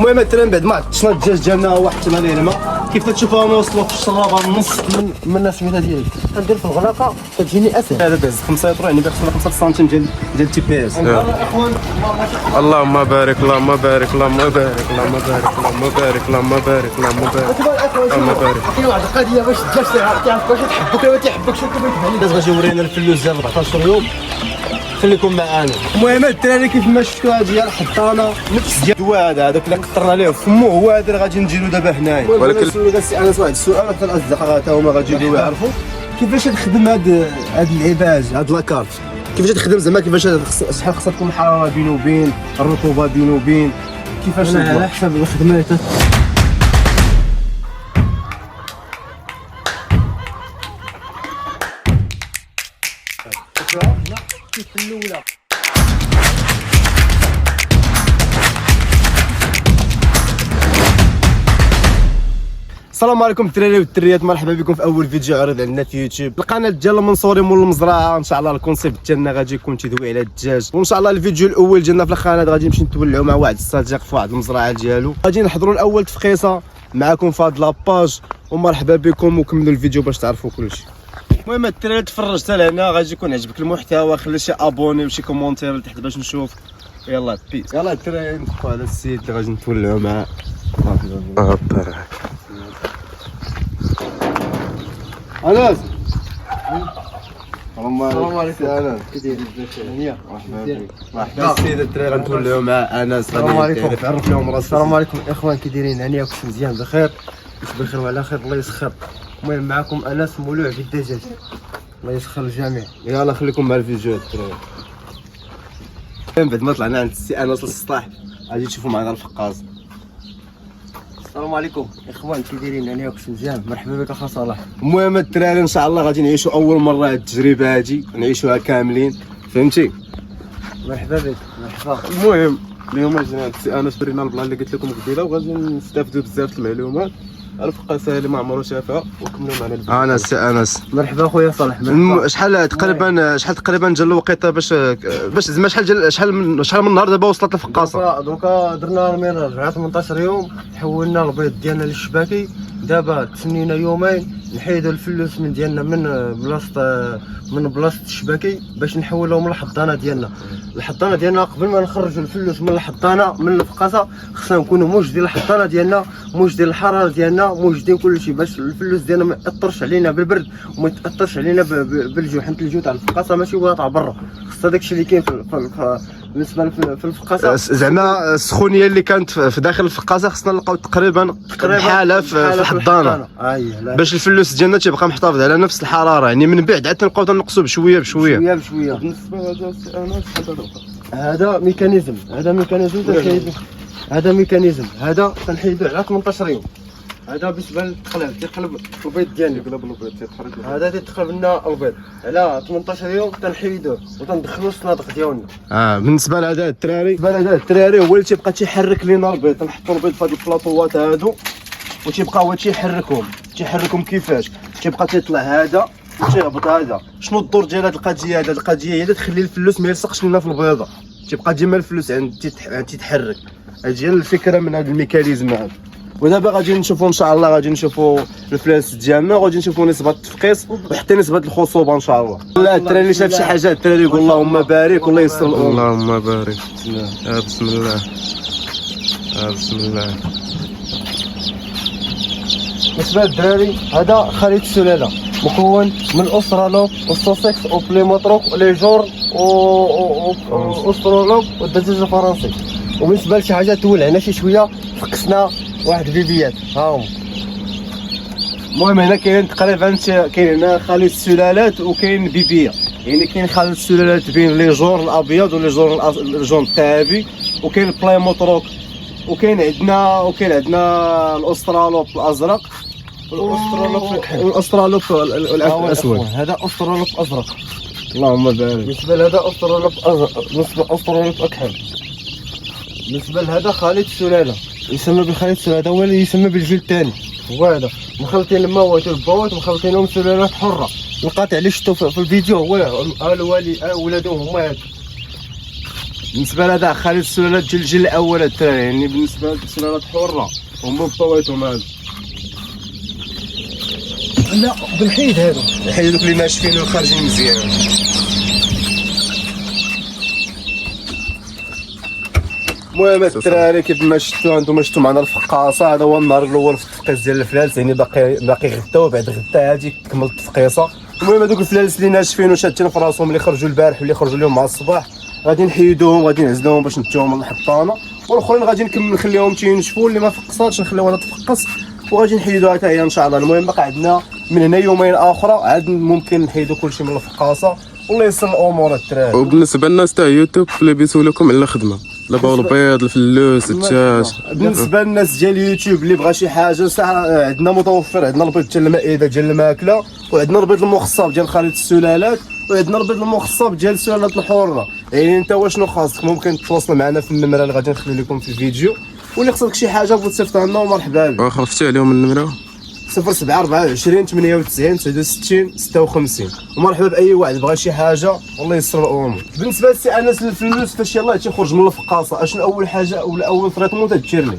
المهم التران بعد ما عطشنا الدجاج ديالنا واحد تما الماء كيف تشوفوا انا وصلوا في الشرابه النص من السميده ديالي كندير في الغلاقه كتجيني اسهل. هذا داز 5 لتر يعني بيخصنا 5 سنتيم ديال التي بي اس. اللهم بارك اللهم بارك اللهم بارك اللهم بارك اللهم بارك اللهم بارك اللهم بارك اللهم بارك. كاين واحد القضيه باش الدجاج تعرف واش تحبك ولا ما تحبكش داز غادي يورينا الفلوس ديال 14 يوم. خليكم معانا. المهم الدراري كيف ما شفتوا هذه هي الحضانه نفس ديال الدواء هذاك اللي قطرنا ليه فمو هو هذا اللي غادي نديرو دابا هنايا. ولكن نسولو السي انس واحد السؤال حتى الاصدقاء حتى هما غادي يجيو يعرفوا كيفاش تخدم هاد العباج هاد لاكارت كيفاش تخدم زعما كيفاش شحال خصها تكون الحراره بينه وبين الرطوبه بينه وبين كيفاش على حسب الخدمه كيف الاولى. السلام عليكم الدراري والدريات، مرحبا بكم في اول فيديو عرض عندنا في يوتيوب القناه ديال المنصوري مول المزرعه. ان شاء الله الكونسيبت ديالنا غادي يكون تيدوي على الدجاج، وان شاء الله الفيديو الاول ديالنا في القناه غادي نمشي نتولعوا مع واحد الصديق في واحد المزرعه ديالو، غادي نحضروا الاول تفقيصه معكم في هاد لاباج، ومرحبا بكم وكملوا الفيديو باش تعرفوا كلشي. المهم الدراري تفرجت لهنا غادي يكون عجبك المحتوى خلي شي ابوني وشي كومونتير لتحت باش نشوف. يلا بيس. يلا الدراري ندخلوا على السيد اللي غادي نتولعوا معاه. انس السلام عليكم. كي داير الدنيا؟ مرحبا السيد الدراري غنتولعوا مع انس. السلام عليكم. تعرف لهم راسك. السلام عليكم الاخوان، كي دايرين؟ هانيه وكلشي مزيان بخير، بخير وعلى خير، الله يسخر. المهم معكم انس مولوع في الدجاج، الله يسخر الجميع. يلا خليكم مع الفيديو الدراري. بعد ما طلعنا عند السي انس للسطاح غادي تشوفوا معنا الفقاص. السلام عليكم اخوان، كي دايرين؟ هانيه وكلشي مزيان، مرحبا بك اخا صلاح. المهم الدراري ان شاء الله غادي نعيشوا اول مره هاد التجربه هادي، نعيشوها كاملين، فهمتي؟ مرحبا بك. مرحبا. المهم اليوم جينا عند السي انس ورينا البلان اللي قلت لكم قبيله، وغادي نستافدوا بزاف المعلومات على الفقاسه اللي ما عمرو شافها، وكملوا معنا الفيديو. انا السي انس. مرحبا خويا صالح. مرحبا. شحال تقريبا جا الوقيته باش زعما شحال من نهار دابا وصلت الفقاصه؟ دوكا درنا من 18 يوم، حولنا البيض ديالنا للشباكي. دابا تسنينا يومين نحيدوا الفلوس من ديالنا من بلاصه الشباكي باش نحولوهم للحضانه ديالنا. الحضانه ديالنا قبل ما نخرجوا الفلوس من الحضانه من الفقاصه خصنا نكونوا موجدين الحضانه ديالنا، موجدين الحراره ديالنا، موجدين كلشي باش الفلوس ديالنا ما ياثرش علينا بالبرد وما يتاثرش علينا بالجو، حيت الجو تاع الفقاصه ماشي هو تاع برا. خص داكشي اللي كاين بالنسبه في الفقاصه. زعما السخونيه اللي كانت في داخل الفقاصه خصنا نلقاو تقريبا بحالها في الحضانه باش الفلوس ديالنا تيبقى محتفظ على نفس الحراره، يعني من بعد عاد نبقاو تنقصوا بشويه بشويه. بالنسبه لهذا السي انس هذا ميكانيزم، هذا ميكانيزم هذا تنحيدوه على 18 يوم. هذا بالنسبه للتقلاب تيقلب البيض ديالنا، يقلب البيض تيتحرك. هذا تيتقلب لنا البيض على 18 يوم، تنحيدوه وتندخلوا الصنادق ديالنا. بالنسبه لهذا الدراري هو اللي تيبقى تيحرك لينا البيض. تنحطوا البيض في هذه البلاطوات هادو وتيبقى هو تيحركهم كيفاش تيبقى تيطلع هذا وتيهبط هذا. شنو الدور ديال هذه القضيه؟ هذه القضيه هي اللي تخلي الفلوس ما يلصقش لنا في البيضه، تيبقى ديما الفلوس عند تيتحرك. هذه هي الفكره من هذا الميكانيزم هذا. ودابا غادي نشوفوا ان شاء الله غادي نشوفوا الفلاس ديالنا، وغادي نشوفوا نسبه التفقيس وحتى نسبه الخصوبه ان شاء الله. لا الدراري اللي شاف شي حاجه الدراري يقول اللهم بارك والله يسر الامور. اللهم بارك. بسم الله. بسم الله. بالنسبه للدراري هذا خليط السلاله مكون من اوسترالوب والسوسكس وبليموتروك وليجور واوسترالوب والدجاج الفرنسي. وبالنسبه لشي حاجه تولعنا شي شويه فقسنا واحد بيبيات ها هما. المهم هنا كاين تقريبا كاين هنا خليط السلالات وكاين بيبيه، يعني كاين خليط السلالات بين لي جور الابيض ولي جور الجون الذهبي، وكاين البليموتروك، وكاين عندنا الاوسترالوب الازرق والاوسترالوب الاسود. هذا اوسترالوب ازرق. اللهم بارك. بالنسبه لهذا اوسترالوب ازرق، بالنسبه اوسترالوب اكحل. بالنسبه لهذا خليط السلاله يسمى بخليط السلاله، هذا هو اللي يسمى بالجيل الثاني. هو هذا مخلطين الموات والبوات مخلطينهم سلالات حره. القطع اللي شفتوا في الفيديو هو الوالي ولادهم هما هذا. بالنسبه لهذا خالد السلالات ديال الجيل الاول الدراري، يعني بالنسبه للسلالات حره هما بطويتهم هادو. لا بالحيد هادو، الحين دوك اللي ناشفين وخارجين مزيان. المهم الدراري كيف ما شفتوا انتم شفتوا معنا الفقاصه، هذا هو النهار الاول في التفقيس ديال الفلالس، يعني باقي غدا وبعد غدا هادي كمل التفقيصه. المهم هذوك الفلالس اللي ناشفين وشادين في راسهم اللي خرجوا البارح واللي خرجوا اليوم مع الصباح غادي نحيدوهم، غادي نعزلوهم باش نديوهم للحطانه، والاخرين غادي نخليهم تينشفوا، اللي ما فقصاتش نخليوها تفقص وغادي نحيدوها حتى هي ان شاء الله. المهم باقي عندنا من هنا يومين اخرى عاد ممكن نحيدو كلشي من الفقاصه والله يسر الامور الدراري. وبالنسبه للناس تاع يوتيوب اللي بيسولوكم على الخدمه، دابا البيض الفلوس الدجاج، بالنسبه للناس ديال اليوتيوب اللي بغى شي حاجه ساعه عندنا متوفر، عندنا البيض ديال المائده ديال الماكله، وعندنا البيض المخصب ديال خليط السلالات، وعندنا البيض المخصب ديال السلالات الحره. يعني انت واش خاصك ممكن تتواصل معنا في النمره اللي غادي نخلي لكم في الفيديو، واللي خصك شي حاجه بغيت تصيفط لنا ومرحبا بك. واخا فتح عليهم النمره 0724 98 69 56، ومرحبا باي واحد بغى شي حاجه والله يسر الامور. بالنسبه لسي انس الفلوس فاش يلاه تيخرج من الفقاصه، اشنو اول حاجه ولا اول طريطمون تدير ليه؟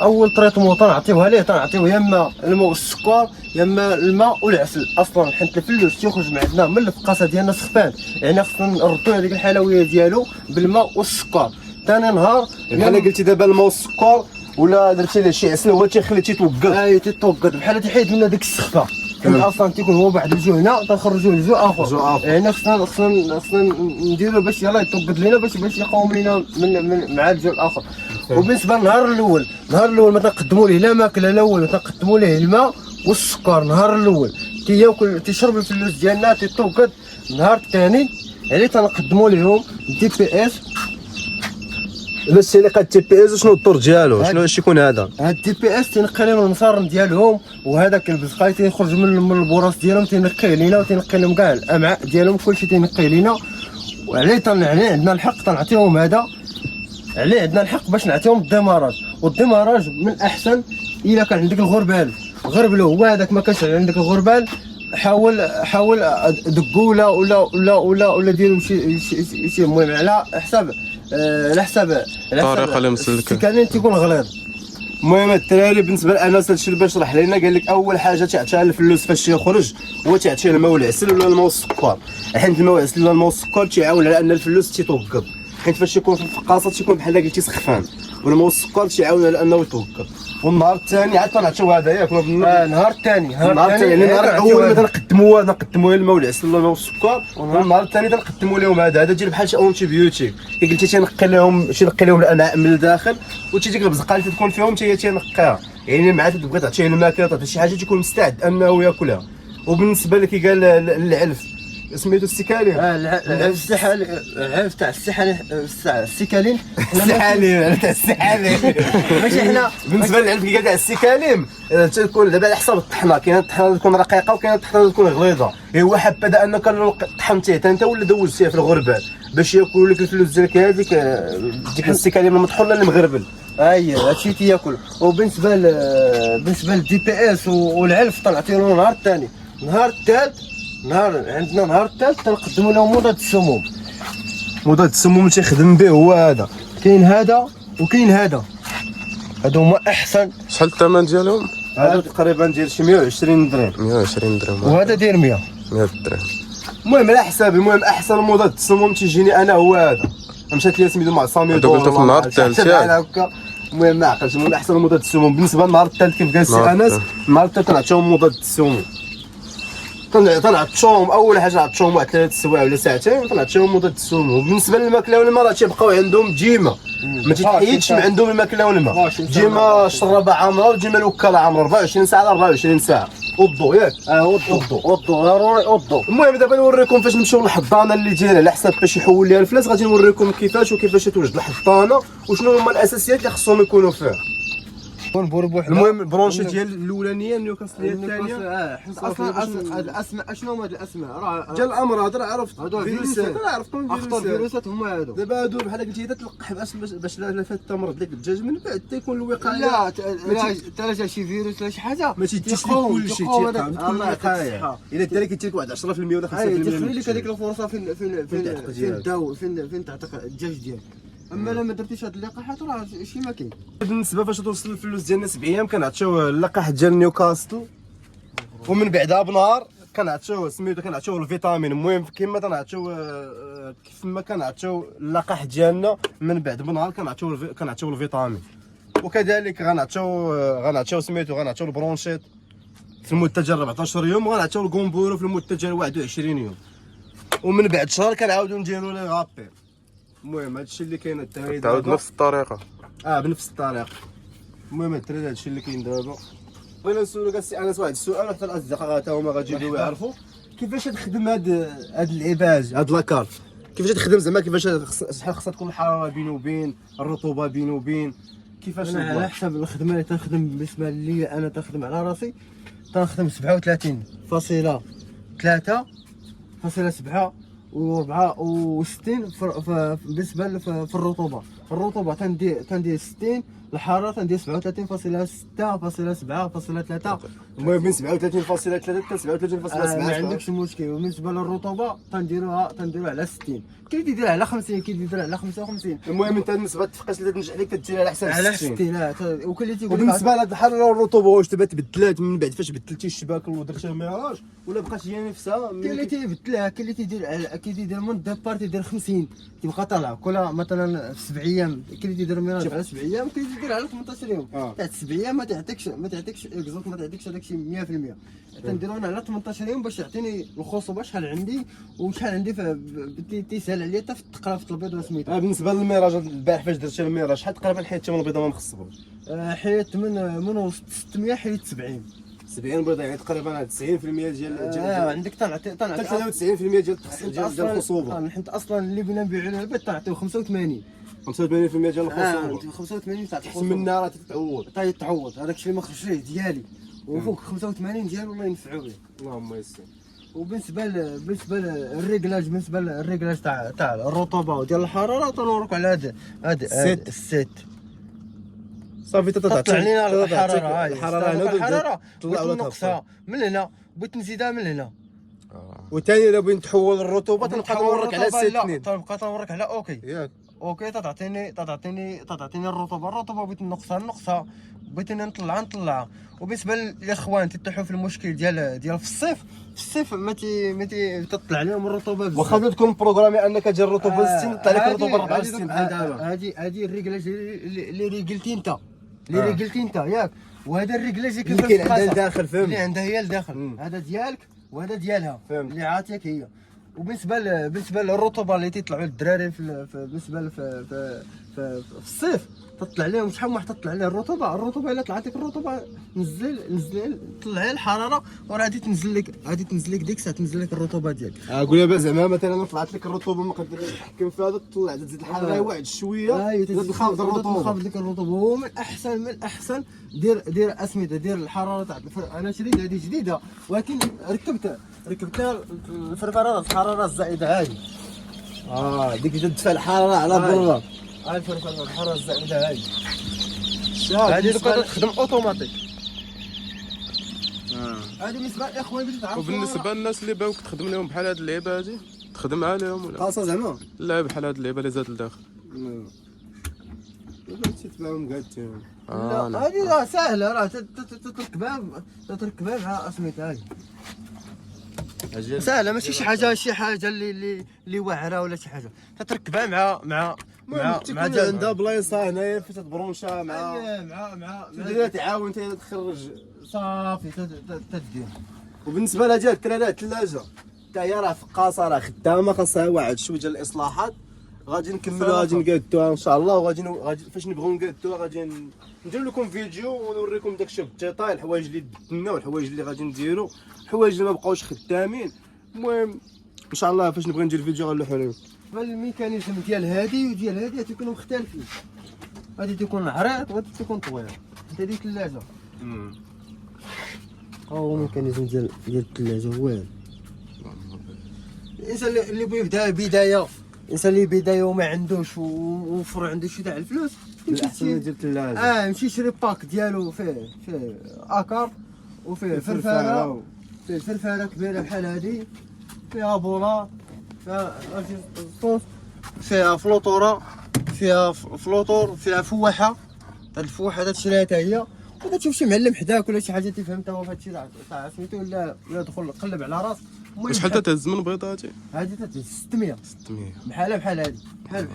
اول طريطمون تنعطيوها ليه، تنعطيوه يا اما الماء والسكر يا اما الماء والعسل. اصلا حيت الفلوس تيخرج من عندنا من الفقاصه ديالنا سخفان، يعني خصنا نردو هذيك الحلويه ديالو بالماء والسكر. ثاني نهار بحال قلتي دابا الماء والسكر ولا درتي له شي عسل هو تيخلي تيتوقد. تيتوقد بحال تيحيد منها ديك السخفه، اصلا تيكون هو واحد الجو هنا تنخرجوه لجو اخر. يعني خصنا نديرو باش يلاه يتوقد لينا باش يقاوم لينا من مع الجو الاخر. وبالنسبه للنهار الاول، ما تنقدموا ليه لا ماكله الاول، تنقدموا ليه الماء والسكر. النهار الاول تياكل تيشرب الفلوس ديالنا تيتوقد. النهار الثاني يعني تنقدموا لهم دي بي اس. لا السليقه تي بي اس شنو الدور ديالو؟ شنو باش يكون هذا؟ هاد دي بي اس تنقي لهم المصار ديالهم، وهذاك البزقاي تيخرج من البراس ديالهم تينقيه لينا وتينقي لهم كاع الامعاء ديالهم كلشي تينقيه لينا. وعليه عندنا الحق تنعطيهم هذا، عليه عندنا الحق باش نعطيهم الديماراج. والديماراج من الاحسن الا كان عندك الغربال غربلو، هو هذاك ما كانش عندك الغربال حاول دقوا ولا ديروا شي المهم على حساب الطريقه اللي مسلكه كان تيكون غليظ. المهم الدراري بالنسبه لانس هادشي اللي باش شرح لنا قال لك اول حاجه تعطيها الفلوس فاش يخرج هو تعطيه الماء والعسل ولا الماء والسكر. حيت الماء والعسل ولا الماء والسكر تيعاون على ان الفلوس تيتوقد، حيت فاش يكون في الفقاصه تيكون بحال قلتي سخفان، والماء والسكر تيعاون على انه يتوقد. والنهار الثاني عاد تنعطيو هذا ياك النهار الثاني يعني النهار الاول مثلا نقدموا الماء والعسل ولا الماء والسكر، والنهار الثاني تنقدموا لهم هذا ديال بحال شي اونتي بيوتيك كي قلتي تنقي لهم الامعاء من الداخل، وتي ديك البزقه اللي تكون فيهم تينقيها. يعني مع تبغي تعطيه الماكله تعطيه شي حاجه تيكون مستعد انه ياكلها. وبالنسبه لك قال العلف سميتو السكالين، العلف تاع السحالين السكالين تاع السحالين ماشي حنا. بالنسبه للعلف كي قال تاع السكالين تكون دابا على حساب الطحنه، كاينه الطحنه تكون رقيقه وكاينه الطحنه تكون غليظه. هو حبذا انك طحنتيه انت ولا دوزتيه في الغربال باش ياكلوا لك الفلوس ديالك هذيك ديك السكالين المطحون اللي مغربل. هادشي تياكل. وبالنسبه للدي بي اس والعلف تنعطيو النهار الثاني. النهار الثالث عندنا نهار الثالث تنقدموا لهم مضاد السموم. مضاد السموم اللي تيخدم به هو هذا، كاين هذا وكاين هذا، هادو هما احسن. شحال الثمن ديالهم؟ هذا تقريبا ديال شي 120 درهم. 120 درهم وهذا داير 100 درهم. المهم على حسابي، المهم احسن مضاد السموم تيجيني انا هو هذا. مشات لي سميتو مع سامي دور قلت في النهار الثالث هكا. المهم ما عقلتش، المهم احسن مضاد السموم. بالنسبه للنهار الثالث كيف قال سي انس، النهار الثالث تنعطيهم مضاد السموم. تنعطيهم اول حاجه نعطيهم واحد 3 سوايع ولا ساعتين تنعطيهم مضاد السموم. وبالنسبه للماكله والماء راه تيبقاو عندهم ديما ما تتحيدش من عندهم الماكله والماء، ديما الشرابه عامره وديما الوكاله عامره 24 ساعه 24 ساعه. والضوء ياك والضوء ضروري والضوء. المهم دابا نوريكم فاش نمشيو للحضانه اللي دايره على حساب باش يحول ليها الفلاس. غادي نوريكم كيفاش توجد الحضانه وشنو هما الاساسيات اللي خصهم يكونوا فيها. المهم برونشي ديال الاولانيه نيوكاسل ديال الثانيه. اصلا الاسماء اشنو هما هاد الاسماء؟ راه جا الامراض راه عرفت هادو فيروسات، راه عرفتهم اخطر فيروسات هما هادو. دابا هادو بحال قلتي اذا تلقح باش لا فات تمرض ديك الدجاج من بعد تيكون الوقايه. لا تا جا شي فيروس ولا شي حاجه ما تيتيش لك كلشي تيقام تكون الوقايه. الا الدراري كيتيك واحد 10% ولا 5% تخلي لك هذيك الفرصه فين داو فين تعتق الدجاج ديالك. اما الا ما درتيش هاد اللقاحات راه شي ما كاين. بالنسبه فاش توصل الفلوس ديالنا 7 ايام كنعطيو اللقاح ديال نيوكاسل، ومن بعدها بنهار كنعطيو سميتو كنعطيو الفيتامين. المهم كيما كنعطيو كيف ما كنعطيو اللقاح ديالنا من بعد بنهار كنعطيو الفيتامين. وكذلك غنعطيو سميتو غنعطيو البرونشيت في المده ديال 14 يوم، وغنعطيو الكومبورو في المده ديال 21 يوم، ومن بعد شهر كنعاودو نديرو لي غابير. المهم هادشي اللي كاين الدراري تعاود بنفس الطريقه. بنفس الطريقه. المهم الدراري هادشي اللي كاين دابا. بغينا نسولك السي انس واحد السؤال، حتى الاصدقاء حتى هما غيجيو يعرفوا كيفاش تخدم هاد العباج، هاد لاكارت كيفاش تخدم زعما، كيفاش شحال خصها تكون الحراره بينه وبين الرطوبه بينه وبين كيفاش. انا على حسب الخدمه اللي تنخدم بالنسبه لي انا تنخدم على راسي تنخدم 37.3 فاصلة 7 و64 بالنسبه في الرطوبه تندير 60، الحراره تندير 37.6 7.3. المهم من 37.3 حتى 37.7 ما عندكش مشكل. وبالنسبه للرطوبه تنديروها على 60، كاين اللي يدير على 50، كاين اللي يدير على 55. المهم انت النسبه التفقيس اللي تنجح لك تدير على حساب على 60. 60. وكاين اللي تيقول وبالنسبه لهاد الحراره والرطوبه واش دابا تبدلات من بعد فاش بدلتي الشباك ودرتي الميراج، ولا بقات هي نفسها؟ كاين اللي تيبدلها، كاين اللي تيدير من ديبار تيدير 50 تيبقى طالع كل مثلا في 7 ايام، كاين اللي تيدير ميراج على 7 ايام، كاين اللي يدير على 18 يوم. تاع 7 ايام ما تعطيكش اكزومبل، ما تعطيكش هذاك شي 100%. تنديرو انا على 18 يوم باش يعطيني الخصوبه شحال عندي وشحال عندي تيسهل عليا حتى في التقرا في البيض وسميتو. بالنسبه للميراج البارح فاش درتي الميراج شحال تقريبا حيت من البيضه ما مخصبوش؟ حيت من وسط 600 حيت 70 بيضه، يعني تقريبا 90% ديال عندك تنعطي 93% ديال الخصوبه. حيت اصلا اللي بغينا نبيعو له البيض تنعطيو 85 ديال الخصوبه. 85 تاع احسن منها راه تتعوض هذاك الشيء اللي ما خرجش ليه ديالي، وفوق 85 ديالو الله ينفعوا به. اللهم يسر. وبالنسبه للريغلاج، بالنسبه للريغلاج تاع الرطوبه وديال الحراره تنورك على هاد السيت صافي تطلع لنا الحراره. الحراره تكون نقصها من هنا، بغيت نزيدها من هنا. وثاني الا بغيت نحول الرطوبه تنبقى نورك على السيت 2. تنبقى تنورك على اوكي ياك اوكي. تعطيني الرطوبه بغيت نقصها بغيت نطلعها. وبالنسبه للاخوان تيطيحوا في المشكل ديال في الصيف ما تطلع لهم الرطوبه بزاف. واخا تكون بروغرامي انك دير الرطوبه 60 طلع لك الرطوبه 64 بحال دابا. هذه الريغلاج اللي ريغلتي انت ياك. وهذا الريغلاج اللي كاين عندها لداخل، فهمت؟ اللي عندها هي لداخل، هذا ديالك وهذا ديالها اللي عاطيك هي. وبالنسبه للرطوبه اللي تيطلعوا الدراري بالنسبه في الصيف تطلع لهم شحال واحد تطلع عليه الرطوبه الا طلعت لك الرطوبه نزل طلع عليه الحراره وراه غادي تنزل لك ديك الساعه تنزل لك الرطوبه ديالك. قول لي زعما مثلا طلعت لك الرطوبه ما قدرتش تحكم فيها، تطلع تزيد الحراره واحد شويه تخافض الرطوبه. هو من احسن دير اسمده، دير الحراره تاع انا شريت هذه جديده ولكن ركبتها الحراره الزائده هذه. ديك تدفع الحراره على برا. الحراره الزائده هذه هذه تخدم اوتوماتيك. هذه بالنسبه للاخوان باش تعرفوا. وبالنسبه للناس اللي باغيوك تخدم لهم بحال هاد اللعيبه هادي تخدم عليهم ولا خاصه زعما؟ لا بحال هاد اللعيبه اللي زاد لداخل. تتبعهم قادتين. لا هذه راه ساهله، راه تركبها مع سميتها هذه ساهله، ماشي شي حاجه اللي واعره ولا شي حاجه. تتركبها مع عندها بلايصه هنايا فاش تبرونشا مع تدير تعاون انت تخرج صافي تدير. وبالنسبه لها ديال الدراري الثلاجه حتى هي راه فقاصه، راه خدامه، خاصها واحد شويه ديال الاصلاحات. غادي نكملوها، غادي نقادوها ان شاء الله، وغادي فاش نبغيو نقادوها غادي ندير لكم فيديو ونوريكم داكشي بالديتاي، الحوايج اللي بدلنا والحوايج اللي غادي نديرو، الحوايج اللي ما بقاوش خدامين. المهم ان شاء الله فاش نبغي ندير فيديو غنلوحو لكم. فالميكانيزم ديال هادي وديال هادي تيكونوا مختلفين، هادي تيكون عريض وهادي تيكون طويل. هذه ثلاجه هو الميكانيزم ديال الثلاجه هو هذا. الانسان اللي بغى يبدا بدايه، الانسان اللي بدايه وما عندوش وفر عنده شي تاع الفلوس، الاحسن ديال الثلاجه يمشي يشري باك ديالو فيه اكار وفيه فرفاره، فيه فرفاره كبيره بحال هذه، فيها بولا، فيها الصوص، فيها فلوطوره، فيها فلوطور، فيها فواحه. هاد الفواحه هذا تشريها حتى هي، ولا تشوف شي معلم حداك ولا شي حاجه تفهم تا هو في هادشي تاع سميتو، ولا دخل قلب على راس. شحال تهز من بيضه هادي؟ هادي تهز 600 بحال هادي بحال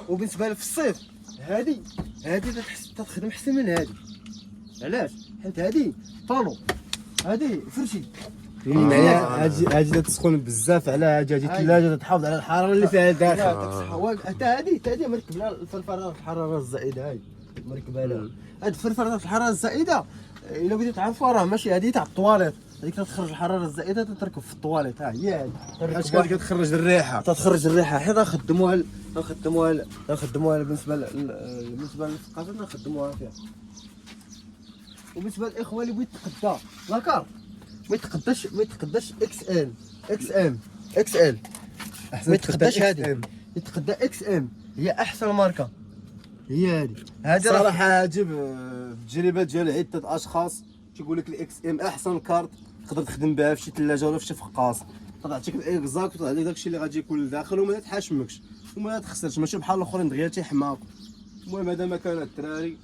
وبالنسبه في الصيف هادي تخدم احسن من هادي. علاش؟ حيت هادي طالو، هادي فرشي هادي تسخن بزاف على هادي الثلاجه تحافظ على الحراره اللي فيها داخل. حتى هادي مركب لها الفرفره الحراره الزائده، هاي مركبها لها. هاد الفرفره الحراره الزائده الا بغيتي تعرفوها راه ماشي هادي تاع الطواليت، هذيك تخرج الحراره الزائده تتركب في الطواليت. ها هي هادي اش كتخرج الريحه، تخرج الريحه. حيت نخدموها بالنسبه للثقافات نخدموها فيها. وبالنسبه للاخوه اللي بغيت يتقدى لاكار ما يتقداش اكس ام ما يتقداش هادي، يتقدى اكس ام هي احسن ماركه. هي هادي صراحه عجب التجربه ديال عده اشخاص تيقول لك الاكس ام احسن كارت تقدر تخدم بها في شي ثلاجه ولا في شي فقاص، تعطيك الاكزاكت وتعطيك داكشي اللي غادي يكون لداخل وما تحاشمكش وما تخسرش، ماشي بحال الاخرين دغيا تيحماقوا. المهم هذا ما كان الدراري.